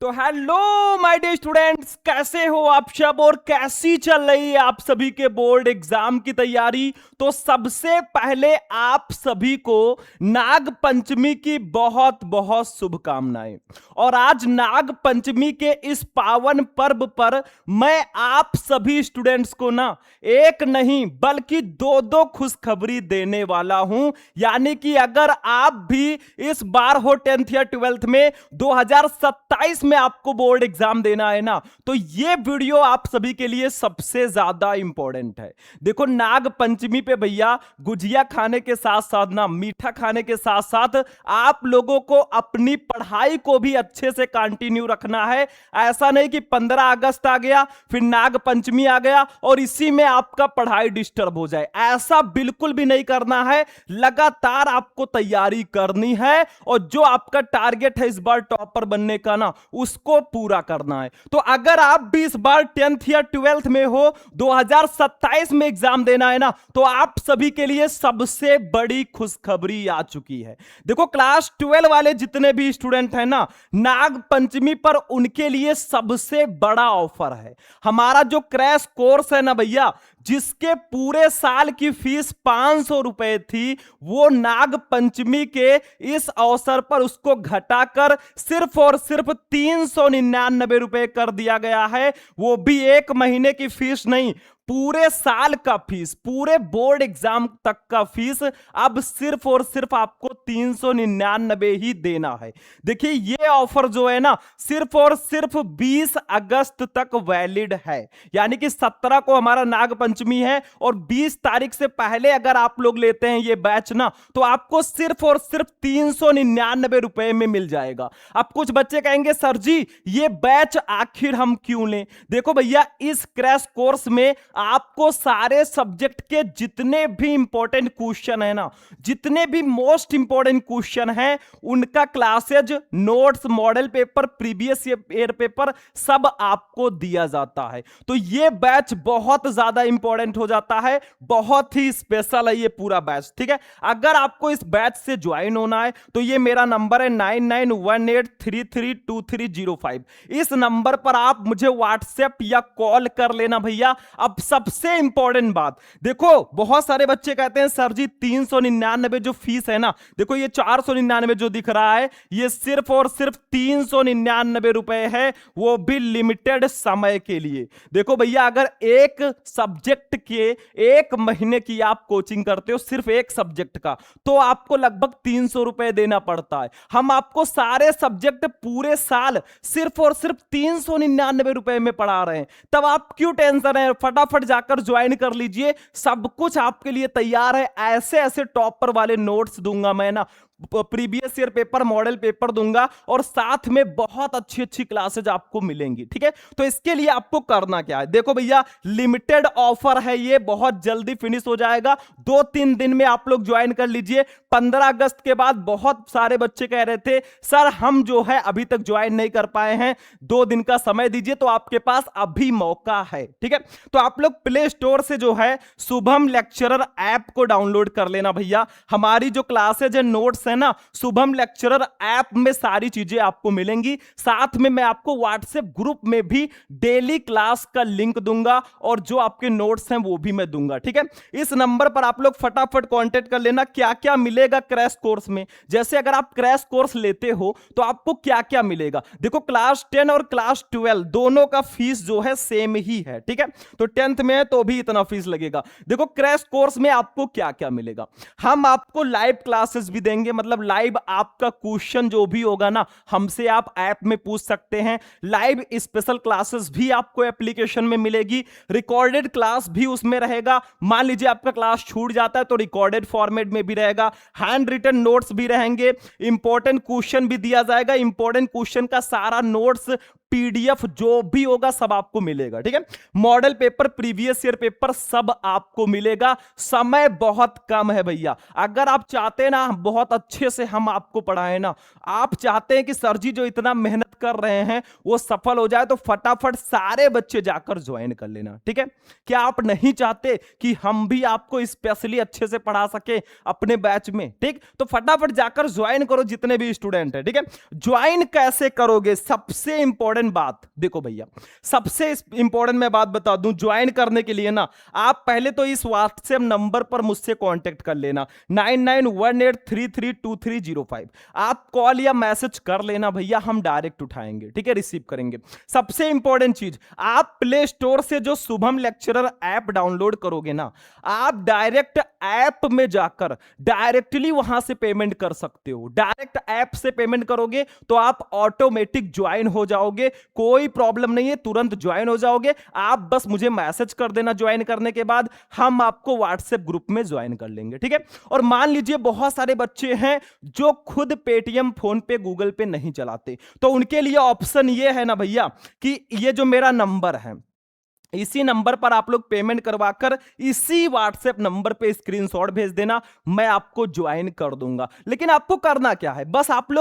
तो hello my dear students, कैसे हो आप सब और कैसी चल रही है आप सभी के बोर्ड एग्जाम की तैयारी। तो सबसे पहले आप सभी को नाग पंचमी की बहुत बहुत शुभकामनाएं। और आज नाग पंचमी के इस पावन पर्व पर मैं आप सभी स्टूडेंट्स को ना एक नहीं बल्कि दो दो खुशखबरी देने वाला हूं। यानी कि अगर आप भी इस बार हो 10th या 12th में 2027 में आपको बोर्ड एग्जाम देना है ना, तो ये वीडियो आप सभी के लिए सबसे ज्यादा इंपॉर्टेंट है। देखो, नाग पंचमी पे भैया गुजिया खाने के साथ साथ ना मीठा खाने के साथ साथ आप लोगों को अपनी पढ़ाई को भी अच्छे से कंटिन्यू रखना है। ऐसा नहीं कि 15 अगस्त आ गया फिर नाग पंचमी आ गया और इसी में आपका पढ़ाई डिस्टर्ब हो जाए, ऐसा बिल्कुल भी नहीं करना है। लगातार आपको तैयारी करनी है और जो आपका टारगेट है इस बार टॉपर बनने का ना, उसको पूरा करना है। तो अगर आप भी इस बार 10th या 12th में हो, 2027 में एग्जाम देना है ना, तो आप सभी के लिए सबसे बड़ी खुशखबरी आ चुकी है। देखो, क्लास 12 वाले जितने भी स्टूडेंट हैं ना, नाग पंचमी पर उनके लिए सबसे बड़ा ऑफर है। हमारा जो क्रैश कोर्स है ना भैया, जिसके पूरे साल की फीस 500 रुपए थी, वो नाग पंचमी के इस अवसर पर उसको घटाकर सिर्फ और सिर्फ 399 रुपए कर दिया गया है। वो भी एक महीने की फीस नहीं, पूरे साल का फीस, पूरे बोर्ड एग्जाम तक का फीस अब सिर्फ और सिर्फ आपको 399 ही देना है। देखिए, ये ऑफर जो है ना, सिर्फ और सिर्फ 20 अगस्त तक वैलिड है। यानी कि 17 को हमारा नाग पंचमी है और 20 तारीख से पहले अगर आप लोग लेते हैं ये बैच ना, तो आपको सिर्फ और सिर्फ 399 रुपए में मिल जाएगा। अब कुछ बच्चे कहेंगे सर जी, ये बैच आखिर हम क्यों लें? देखो भैया, इस क्रैश कोर्स में आपको सारे सब्जेक्ट के जितने भी इंपॉर्टेंट क्वेश्चन है ना, जितने भी मोस्ट इंपॉर्टेंट क्वेश्चन हैं, उनका classes, notes, model paper, previous year paper सब आपको दिया जाता है। तो ये बैच बहुत ज्यादा इंपॉर्टेंट हो जाता है, बहुत ही स्पेशल है ये पूरा बैच। ठीक है, अगर आपको इस बैच से ज्वाइन होना है तो ये मेरा नंबर है 9918332305। इस नंबर पर आप मुझे व्हाट्सएप या कॉल कर लेना भैया। अब सबसे इंपॉर्टेंट बात, देखो बहुत सारे बच्चे कहते हैं सर जी 399 जो फीस है ना, देखो ये 499 जो दिख रहा है, ये सिर्फ और सिर्फ 399 रुपए है, वो भी लिमिटेड समय के लिए। देखो भैया, अगर एक सब्जेक्ट के एक महीने की आप कोचिंग करते हो, सिर्फ एक सब्जेक्ट का, तो आपको लगभग 300 रुपए देना पड़ता है। हम आपको सारे सब्जेक्ट पूरे साल सिर्फ और सिर्फ 399 रुपए में पढ़ा रहे हैं। तब आप क्यों टेंशन है? फटाफट जाकर ज्वाइन कर लीजिए, सब कुछ आपके लिए तैयार है। ऐसे ऐसे टॉपर वाले नोट्स दूंगा मैं ना, previous year paper, model paper दूंगा और साथ में बहुत अच्छी अच्छी क्लासेज आपको मिलेंगी। ठीक है, तो इसके लिए आपको करना क्या है? देखो भैया, लिमिटेड ऑफर है, ये बहुत जल्दी फिनिश हो जाएगा, 2-3 दिन में आप लोग ज्वाइन कर लीजिए। 15 अगस्त के बाद बहुत सारे बच्चे कह रहे थे सर हम जो है अभी तक ज्वाइन नहीं कर पाए हैं, 2 दिन का समय दीजिए, तो आपके पास अभी मौका है। ठीक है, तो आप लोग प्ले स्टोर से जो है शुभम लेक्चरर ऐप को डाउनलोड कर लेना भैया। हमारी जो क्लासेज है, नोट्स है ना, शुभम लेक्चरर ऐप में सारी चीजें आपको मिलेंगी। साथ में मैं आपको व्हाट्सएप ग्रुप में भी डेली क्लास का लिंक दूंगा और जो आपके नोट्स हैं वो भी मैं दूंगा। ठीक है, इस नंबर पर आप लोग फटाफट कांटेक्ट कर लेना। क्या क्या मिलेगा क्रैश कोर्स में? जैसे अगर आप क्रैश कोर्स लेते हो तो आपको क्या क्या मिलेगा? देखो, क्लास 10 और क्लास 12 दोनों का फीस जो है सेम ही है। ठीक है, तो 10th में है तो भी इतना फीस लगेगा। देखो, क्रैश कोर्स में आपको क्या क्या मिलेगा? हम आपको लाइव क्लासेस भी देंगे, मतलब लाइव आपका क्वेश्चन जो भी होगा ना, हमसे आप ऐप में पूछ सकते हैं। लाइव स्पेशल क्लासेस भी आपको एप्लीकेशन में मिलेगी। रिकॉर्डेड क्लास भी उसमें रहेगा। मान लीजिए आपका क्लास छूट जाता है तो रिकॉर्डेड फॉर्मेट में भी रहेगा। हैंड रिटन नोट्स भी रहेंगे। इंपॉर्टेंट क्वेश्चन भी दिया जाएगा। इंपॉर्टेंट क्वेश्चन का सारा नोट्स, पीडीएफ जो भी होगा सब आपको मिलेगा। ठीक है, model paper, previous year paper सब आपको मिलेगा। समय बहुत कम है भैया। अगर आप चाहते हैं ना बहुत अच्छे से हम आपको पढ़ाएं ना, आप चाहते हैं कि सर जी जो इतना मेहनत कर रहे हैं वो सफल हो जाए, तो फटाफट सारे बच्चे जाकर ज्वाइन कर लेना। ठीक है, क्या आप नहीं चाहते कि हम भी आपको स्पेशली अच्छे से पढ़ा सके अपने बैच में? ठीक, तो फटाफट जाकर ज्वाइन करो जितने भी स्टूडेंट है। ठीक है, ज्वाइन कैसे करोगे, सबसे इंपॉर्टेंट बात देखो भैया, सबसे इंपॉर्टेंट मैं बात बता दूं, ज्वाइन करने के लिए ना आप पहले तो इस व्हाट्सएप नंबर पर मुझसे कांटेक्ट कर लेना 9918332305। आप कॉल या मैसेज कर लेना भैया, हम डायरेक्ट उठाएंगे। ठीक है, रिसीव करेंगे। सबसे इंपॉर्टेंट चीज, आप प्ले स्टोर से जो शुभम लेक्चरर ऐप डाउनलोड करोगे ना, आप डायरेक्ट ऐप में जाकर डायरेक्टली वहां से पेमेंट कर सकते हो। डायरेक्ट ऐप से पेमेंट करोगे तो आप ऑटोमेटिक ज्वाइन हो जाओगे, कोई प्रॉब्लम नहीं है, तुरंत ज्वाइन हो जाओगे। आप बस मुझे मैसेज कर देना ज्वाइन करने के बाद, हम आपको व्हाट्सएप ग्रुप में ज्वाइन कर लेंगे। ठीक है, और मान लीजिए बहुत सारे बच्चे हैं जो खुद पेटीएम, फोन पे, गूगल पे नहीं चलाते, तो उनके लिए ऑप्शन ये है ना भैया कि ये जो मेरा नंबर है, इसी नंबर पर आप लोग पेमेंट करवाकर इसी व्हाट्सएप नंबर पे स्क्रीनशॉट भेज देना, मैं आपको ज्वाइन कर दूंगा। लेकिन आपको करना क्या है, बस आप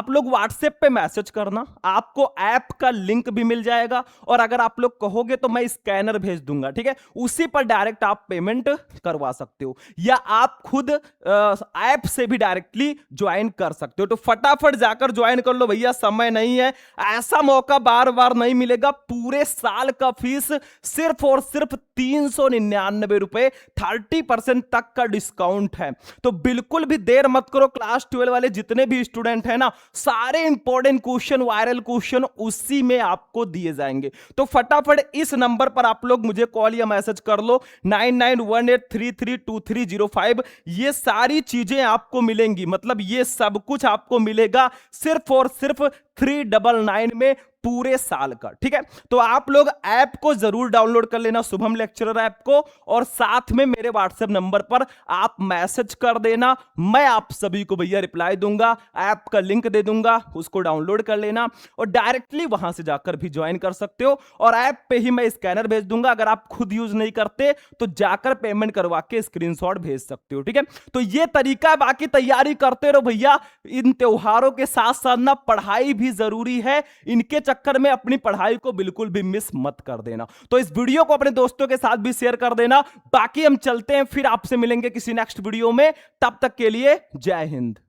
लोग व्हाट्सएप पे मैसेज करना, आपको ऐप का लिंक भी मिल जाएगा, और अगर आप लोग कहोगे तो मैं स्कैनर भेज दूंगा। ठीक है, उसी पर डायरेक्ट आप पेमेंट करवा सकते हो, या आप खुद ऐप से भी डायरेक्टली ज्वाइन कर सकते हो। तो फटाफट जाकर ज्वाइन कर लो भैया, समय नहीं है, ऐसा मौका बार बार नहीं मिलेगा। पूरे साल का फीस सिर्फ और सिर्फ 399 रुपए, 30% तक का डिस्काउंट है। तो बिल्कुल भी देर मत करो, क्लास 12 वाले जितने भी स्टूडेंट हैं ना, सारे इंपॉर्टेंट क्वेश्चन, वायरल क्वेश्चन उसी में आपको दिए जाएंगे। तो फटाफट इस नंबर पर आप लोग मुझे कॉल या मैसेज कर लो 9918332305। ये सारी चीजें आपको मिलेंगी, मतलब ये सब कुछ आपको मिलेगा सिर्फ और सिर्फ 399 में पूरे साल का। ठीक है, तो आप लोग ऐप को जरूर डाउनलोड कर लेना, शुभम लेक्चरर ऐप को, और साथ में मेरे व्हाट्सएप नंबर पर आप मैसेज कर देना, मैं आप सभी को भैया रिप्लाई दूंगा, ऐप का लिंक दे दूंगा, उसको डाउनलोड कर लेना और डायरेक्टली वहां से जाकर भी ज्वाइन कर सकते हो। और ऐप पे ही मैं स्कैनर भेज दूंगा, अगर आप खुद यूज नहीं करते तो जाकर पेमेंट करवा के स्क्रीनशॉट भेज सकते हो। ठीक है, तो ये तरीका है, बाकी तैयारी करते रहो भैया। इन त्योहारों के साथ साथ ना पढ़ाई भी जरूरी है, इनके चक्कर में अपनी पढ़ाई को बिल्कुल भी मिस मत कर देना। तो इस वीडियो को अपने दोस्तों के साथ भी शेयर कर देना। बाकी हम चलते हैं, फिर आपसे मिलेंगे किसी नेक्स्ट वीडियो में, तब तक के लिए जय हिंद।